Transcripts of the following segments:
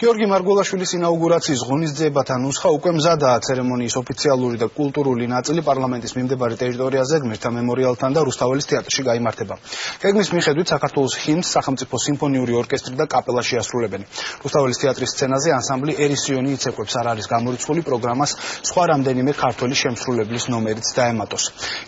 გიორგი მარგველაშვილის ინაუგურაციის ღონისძიებათა ნუსხა უკვე მზადაა. ცერემონიის ოფიციალური და კულტურული ნაწილი პარლამენტის მიმდებარე ტერიტორიაზე გმირთა მემორიალთან და რუსთაველის თეატრში გაიმართება. გეგმის მიხედვით საქართველოს ჰიმნს სახელმწიფო სიმფონიური ორკესტრი და კაპელა შეასრულებენ. რუსთაველის თეატრის სცენაზე ანსამბლი ერისიონი იცეკვებს. არ არის გამორიცხული პროგრამას სხვა რამდენიმე ქართველი შემსრულებლის ნომერიც დაემატოს.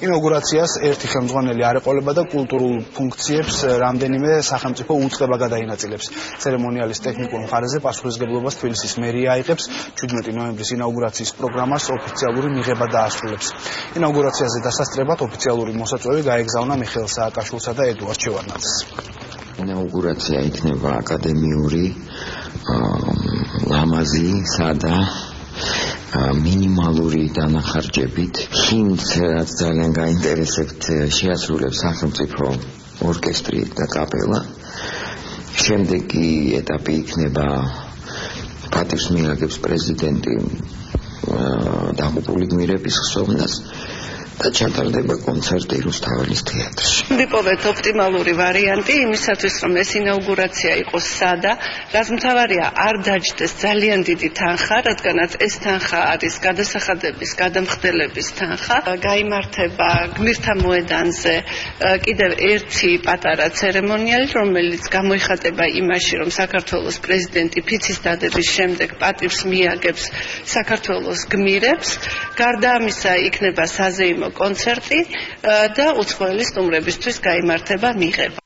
ინაუგურაციას ერთი ხელმძღვანელი არ ეყოლება და კულტურულ ფუნქციებს რამდენიმე სახელმწიფო უწყება გადაინაწილებს. ცერემონიალის ტექნიკურ მხარეზე პასუხისმგებლობას თბილისის მერია აიღებს. 17 ნოემბრის ინაუგურაციის პროგრამას ოფიციალური მიღება დაასრულებს. ინაუგურაციაზე დასასწრებად ოფიციალური მოსაწვევი გაეგზავნა მიხეილ სააკაშვილსა და ედუარდ შევარდნაძეს. ინაუგურაცია იქნება აკადემიური, ლამაზი, სადა, მინიმალური დანახარჯებით. ჰიმნს რაც ძალიან გაინტერესებთ შეასრულებს სახელმწიფო ორკესტრი და კაპელა. შემდეგი ეტაპი იქნება პატივს მიაგებს პრეზიდენტი დაღუპული გმირების ხსოვნას და ჩატარდება კონცერტი რუსთაველის თეატრში. ვიპოვეთ ოპტიმალური ვარიანტი იმისათვის, რომ ეს ინაუგურაცია იყოს სადა, რაც მთავარია არ დაჯდეს ძალიან დიდი თანხა, რადგანაც ეს თანხა არის გადასახადების, გადამხდელების თანხა. გაიმართება გმირთა მოედანზე კიდევ ერთი პატარა ცერემონიალი, რომელიც გამოიხატება იმაში, რომ საქართველოს პრეზიდენტი ფიცის დადების შემდეგ პატივს მიაგებს საქართველოს გმირებს. გარდა ამისა იქნება საზეიმო კონცერტი და უცხოელი სტუმრებისთვის გაიმართება მიღება.